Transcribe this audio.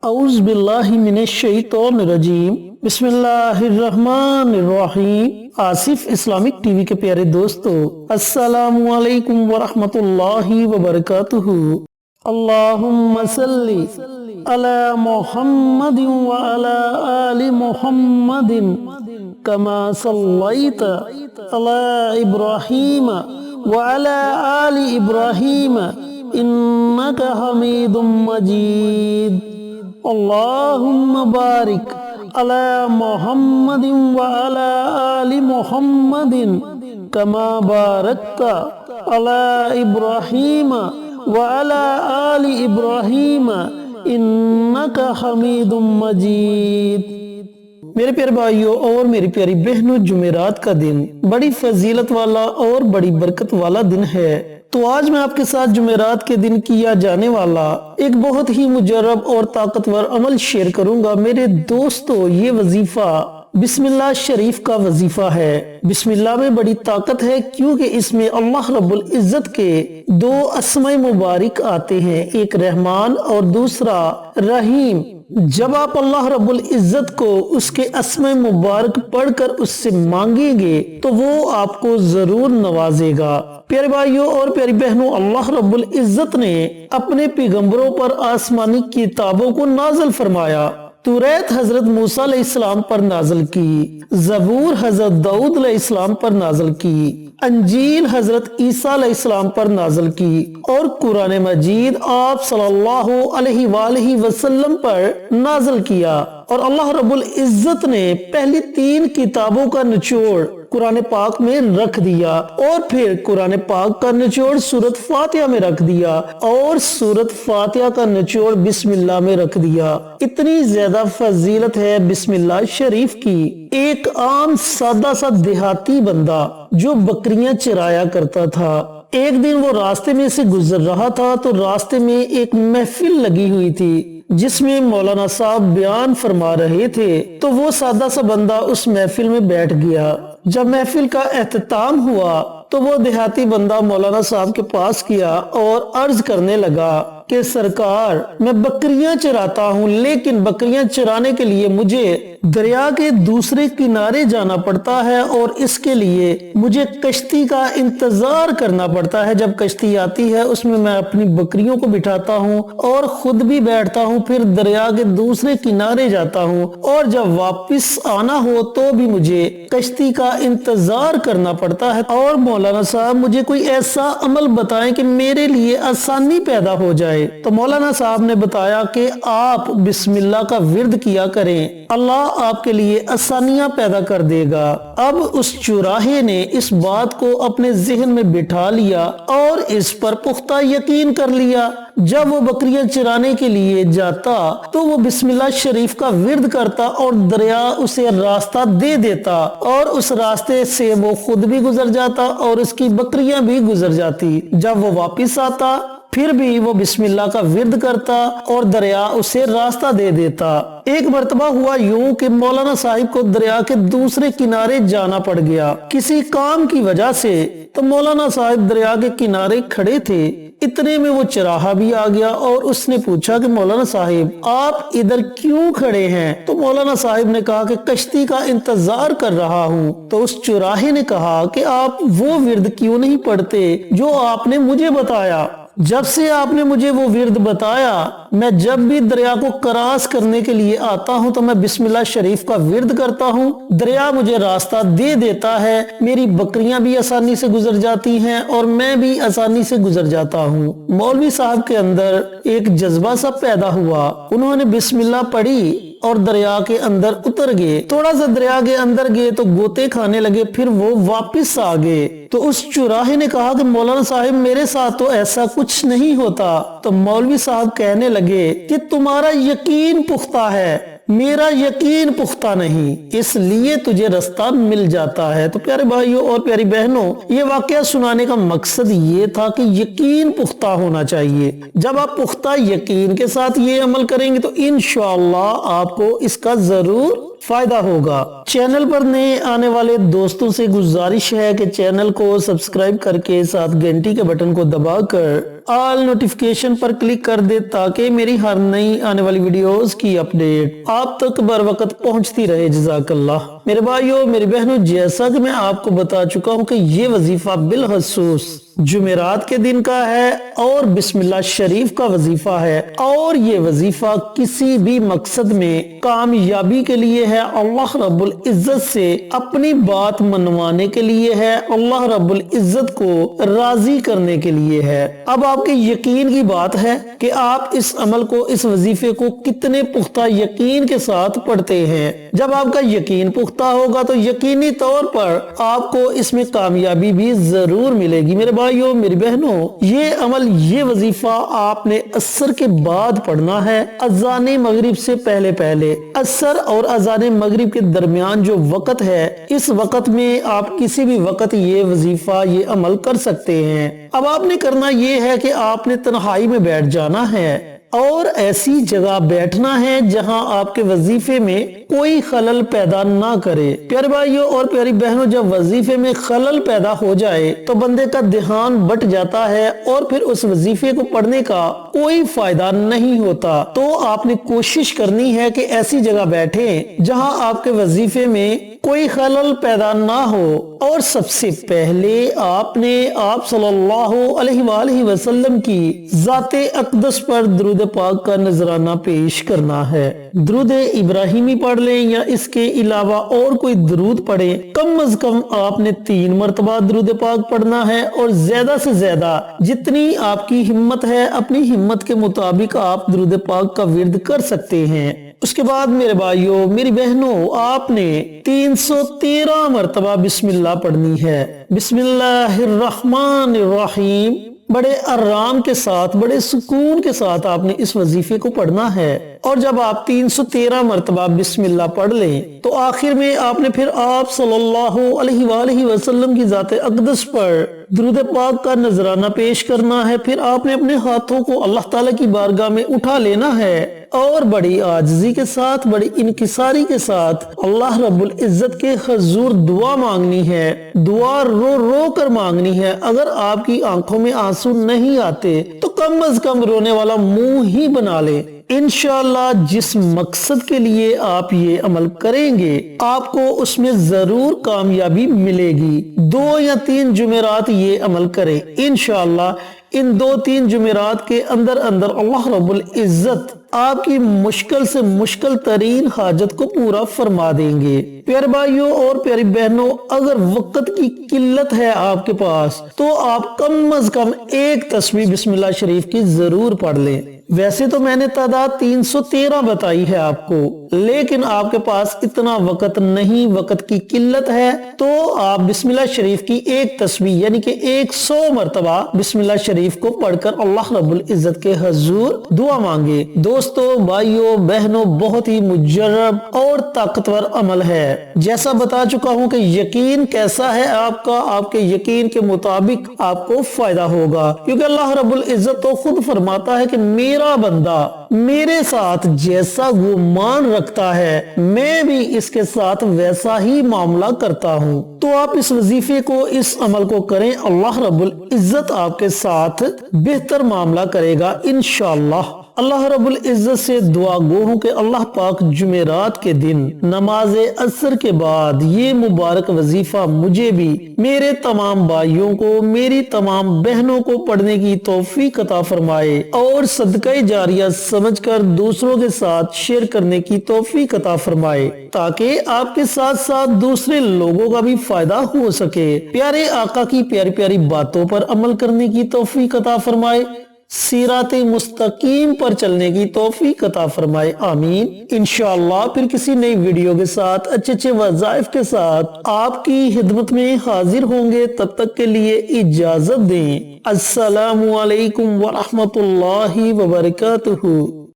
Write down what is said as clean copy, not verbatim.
اعوذ باللہ من الشیطان الرجیم بسم اللہ الرحمن الرحیم۔ آصف اسلامک ٹی وی کے پیارے دوستو، السلام علیکم ورحمۃ اللہ وبرکاتہ۔ اللہم صلی علی محمد وعلی آل محمد کما صلیت علی ابراہیم وعلی آل ابراہیم انک حمید مجید۔ اللہم بارک علی محمد وعلی آل محمد کما بارکت علی ابراہیم وعلی آل ابراہیم انک حمید مجید۔ میرے پیارے بھائیوں اور میری پیاری بہنوں، جمعرات کا دن بڑی فضیلت والا اور بڑی برکت والا دن ہے۔ تو آج میں آپ کے ساتھ جمعرات کے دن کیا جانے والا ایک بہت ہی مجرب اور طاقتور عمل شیئر کروں گا۔ میرے دوستو، یہ وظیفہ بسم اللہ شریف کا وظیفہ ہے۔ بسم اللہ میں بڑی طاقت ہے، کیونکہ اس میں اللہ رب العزت کے دو اسماء مبارک آتے ہیں، ایک رحمان اور دوسرا رحیم۔ جب آپ اللہ رب العزت کو اس کے اسماء مبارک پڑھ کر اس سے مانگیں گے تو وہ آپ کو ضرور نوازے گا۔ پیارے بھائیوں اور پیاری بہنوں، اللہ رب العزت نے اپنے پیغمبروں پر آسمانی کتابوں کو نازل فرمایا۔ توریت حضرت موسیٰ علیہ السلام پر نازل کی، زبور حضرت داؤد علیہ السلام پر نازل کی، انجیل حضرت عیسیٰ علیہ السلام پر نازل کی، اور قرآن مجید آپ صلی اللہ علیہ وآلہ وسلم پر نازل کیا۔ اور اللہ رب العزت نے پہلی 3 کتابوں کا نچوڑ قرآن پاک میں رکھ دیا، اور پھر قرآن پاک کا نچوڑ سورۃ فاتحہ میں رکھ دیا، اور سورۃ فاتحہ کا نچوڑ بسم اللہ میں رکھ دیا۔ اتنی زیادہ فضیلت ہے بسم اللہ شریف کی۔ ایک عام سادہ سا دیہاتی بندہ جو بکریاں چرایا کرتا تھا، ایک دن وہ راستے میں سے گزر رہا تھا تو راستے میں ایک محفل لگی ہوئی تھی جس میں مولانا صاحب بیان فرما رہے تھے، تو وہ سادہ سا بندہ اس محفل میں بیٹھ گیا۔ جب محفل کا اختتام ہوا تو وہ دیہاتی بندہ مولانا صاحب کے پاس گیا اور عرض کرنے لگا کہ سرکار، میں بکریاں چراتا ہوں، لیکن بکریاں چرانے کے لیے مجھے دریا کے دوسرے کنارے جانا پڑتا ہے، اور اس کے لیے مجھے کشتی کا انتظار کرنا پڑتا ہے۔ جب کشتی آتی ہے اس میں اپنی بکریوں کو بٹھاتا ہوں اور خود بھی بیٹھتا ہوں، پھر دریا کے دوسرے کنارے جاتا ہوں، اور جب واپس آنا ہو تو بھی مجھے کشتی کا انتظار کرنا پڑتا ہے۔ اور مولانا صاحب مجھے کوئی ایسا عمل بتائیں کہ میرے لیے آسانی پیدا ہو جائے۔ تو مولانا صاحب نے بتایا کہ آپ بسم اللہ کا ورد کیا کریں، اللہ آپ کے لیے آسانیاں پیدا کر دے گا۔ اب اس چوراہے نے اس بات کو اپنے ذہن میں بٹھا لیا اور اس پر پختہ یقین کر لیا۔ جب وہ بکریاں چرانے کے لیے جاتا تو وہ بسم اللہ شریف کا ورد کرتا اور دریا اسے راستہ دے دیتا، اور اس راستے سے وہ خود بھی گزر جاتا اور اس کی بکریاں بھی گزر جاتی۔ جب وہ واپس آتا پھر بھی وہ بسم اللہ کا ورد کرتا اور دریا اسے راستہ دے دیتا۔ ایک مرتبہ ہوا یوں کہ مولانا صاحب کو دریا کے دوسرے کنارے جانا پڑ گیا کسی کام کی وجہ سے۔ تو مولانا صاحب دریا کے کنارے کھڑے تھے، اتنے میں وہ چراہا بھی آ گیا اور اس نے پوچھا کہ مولانا صاحب آپ ادھر کیوں کھڑے ہیں؟ تو مولانا صاحب نے کہا کہ کشتی کا انتظار کر رہا ہوں۔ تو اس چوراہے نے کہا کہ آپ وہ ورد کیوں نہیں پڑھتے جو آپ نے مجھے بتایا؟ جب سے آپ نے مجھے وہ ورد بتایا، میں جب بھی دریا کو کراس کرنے کے لیے آتا ہوں تو میں بسم اللہ شریف کا ورد کرتا ہوں، دریا مجھے راستہ دے دیتا ہے، میری بکریاں بھی آسانی سے گزر جاتی ہیں اور میں بھی آسانی سے گزر جاتا ہوں۔ مولوی صاحب کے اندر ایک جذبہ سا پیدا ہوا، انہوں نے بسم اللہ پڑھی اور دریا کے اندر اتر گئے۔ تھوڑا سا دریا کے اندر گئے تو گوتے کھانے لگے، پھر وہ واپس آ گئے۔ تو اس چوراہے نے کہا کہ مولانا صاحب میرے ساتھ تو ایسا کچھ نہیں ہوتا۔ تو مولوی صاحب کہنے لگے کہ تمہارا یقین پختہ ہے، میرا یقین پختہ نہیں، اس لیے تجھے رستہ مل جاتا ہے۔ تو پیارے بھائیوں اور پیاری بہنوں، یہ واقعہ سنانے کا مقصد یہ تھا کہ یقین پختہ ہونا چاہیے۔ جب آپ پختہ یقین کے ساتھ یہ عمل کریں گے تو انشاءاللہ آپ کو اس کا ضرور فائدہ ہوگا۔ چینل پر نئے آنے والے دوستوں سے گزارش ہے کہ چینل کو سبسکرائب کر کے ساتھ گھنٹی کے بٹن کو دبا کر آل نوٹیفیکیشن پر کلک کر دے تاکہ میری ہر نئی آنے والی ویڈیوز کی اپڈیٹ آپ تک بر وقت پہنچتی رہے۔ جزاک اللہ۔ میرے بھائیوں میری بہنوں، جیسا کہ میں آپ کو بتا چکا ہوں کہ یہ وظیفہ بالخصوص جمعرات کے دن کا ہے اور بسم اللہ شریف کا وظیفہ ہے، اور یہ وظیفہ کسی بھی مقصد میں کامیابی کے لیے ہے، اللہ رب العزت سے اپنی بات منوانے کے لیے ہے، اللہ رب العزت کو راضی کرنے کے لیے ہے۔ اب آپ کے یقین کی بات ہے کہ آپ اس عمل کو، اس وظیفے کو کتنے پختہ یقین کے ساتھ پڑھتے ہیں۔ جب آپ کا یقین پختہ ہوگا تو یقینی طور پر آپ کو اس میں کامیابی بھی ضرور ملے گی۔ میرے بھائیوں میری بہنوں، یہ عمل، یہ وظیفہ آپ نے عصر کے بعد پڑھنا ہے، اذان مغرب سے پہلے پہلے۔ عصر اور اذان مغرب کے درمیان جو وقت ہے، اس وقت میں آپ کسی بھی وقت یہ وظیفہ، یہ عمل کر سکتے ہیں۔ اب آپ نے کرنا یہ ہے کہ آپ نے تنہائی میں بیٹھ جانا ہے اور ایسی جگہ بیٹھنا ہے جہاں آپ کے وظیفے میں کوئی خلل پیدا نہ کرے۔ پیارے بھائیوں اور پیاری بہنوں، جب وظیفے میں خلل پیدا ہو جائے تو بندے کا دھیان بٹ جاتا ہے اور پھر اس وظیفے کو پڑھنے کا کوئی فائدہ نہیں ہوتا۔ تو آپ نے کوشش کرنی ہے کہ ایسی جگہ بیٹھیں جہاں آپ کے وظیفے میں کوئی خلل پیدا نہ ہو، اور سب سے پہلے آپ نے آپ صلی اللہ علیہ وآلہ وسلم کی ذات اقدس پر درود پاک کا نذرانہ پیش کرنا ہے۔ درود ابراہیمی پڑھ لیں یا اس کے علاوہ اور کوئی درود پڑھیں، کم از کم آپ نے 3 مرتبہ درود پاک پڑھنا ہے، اور زیادہ سے زیادہ جتنی آپ کی ہمت ہے، اپنی ہمت کے مطابق آپ درود پاک کا ورد کر سکتے ہیں۔ اس کے بعد میرے بھائیوں میری بہنوں، آپ نے 313 مرتبہ بسم اللہ پڑھنی ہے۔ بسم اللہ الرحمن الرحیم، بڑے آرام کے ساتھ، بڑے سکون کے ساتھ آپ نے اس وظیفے کو پڑھنا ہے۔ اور جب آپ 313 مرتبہ بسم اللہ پڑھ لیں تو آخر میں آپ نے پھر آپ صلی اللہ علیہ وآلہ وسلم کی ذات اقدس پر درود پاک کا نذرانہ پیش کرنا ہے۔ پھر آپ نے اپنے ہاتھوں کو اللہ تعالیٰ کی بارگاہ میں اٹھا لینا ہے اور بڑی عاجزی کے ساتھ، بڑی انکساری کے ساتھ اللہ رب العزت کے حضور دعا مانگنی ہے۔ دعا رو رو کر مانگنی ہے۔ اگر آپ کی آنکھوں میں آنسو نہیں آتے تو کم از کم رونے والا منہ ہی بنا لیں۔ انشاءاللہ جس مقصد کے لیے آپ یہ عمل کریں گے، آپ کو اس میں ضرور کامیابی ملے گی۔ 2 یا 3 جمعرات یہ عمل کریں، انشاءاللہ ان 2-3 جمعرات کے اندر اللہ رب العزت آپ کی مشکل سے مشکل ترین حاجت کو پورا فرما دیں گے۔ پیارے بھائیوں اور پیاری بہنوں، اگر وقت کی قلت ہے آپ کے پاس تو آپ کم از کم 1 تسبیح بسم اللہ شریف کی ضرور پڑھ لیں۔ ویسے تو میں نے تعداد 313 بتائی ہے آپ کو، لیکن آپ کے پاس اتنا وقت نہیں، وقت کی قلت ہے، تو آپ بسم اللہ شریف کی 1 تسبیح یعنی کہ 100 مرتبہ بسم اللہ شریف کو پڑھ کر اللہ رب العزت کے حضور دعا مانگے۔ دوستو، بھائیوں، بہنوں، بہت ہی مجرب اور طاقتور عمل ہے۔ جیسا بتا چکا ہوں کہ یقین کیسا ہے آپ کا، آپ کے یقین کے مطابق آپ کو فائدہ ہوگا، کیونکہ اللہ رب العزت تو خود فرماتا ہے کہ میرا بندہ میرے ساتھ جیسا گمان رکھتا ہے، میں بھی اس کے ساتھ ویسا ہی معاملہ کرتا ہوں۔ تو آپ اس وظیفے کو، اس عمل کو کریں، اللہ رب العزت آپ کے ساتھ بہتر معاملہ کرے گا انشاءاللہ۔ اللہ رب العزت سے دعا گو ہوں کہ اللہ پاک جمعرات کے دن نماز عصر کے بعد یہ مبارک وظیفہ مجھے بھی، میرے تمام بھائیوں کو، میری تمام بہنوں کو پڑھنے کی توفیق عطا فرمائے، اور صدقہ جاریہ سمجھ کر دوسروں کے ساتھ شیئر کرنے کی توفیق عطا فرمائے، تاکہ آپ کے ساتھ ساتھ دوسرے لوگوں کا بھی فائدہ ہو سکے۔ پیارے آقا کی پیاری پیاری باتوں پر عمل کرنے کی توفیق عطا فرمائے، سیرات مستقیم پر چلنے کی توفیق عطا فرمائے، آمین۔ انشاءاللہ پھر کسی نئی ویڈیو کے ساتھ، اچھے اچھے وظائف کے ساتھ آپ کی خدمت میں حاضر ہوں گے۔ تب تک کے لیے اجازت دیں۔ السلام علیکم ورحمۃ اللہ وبرکاتہ۔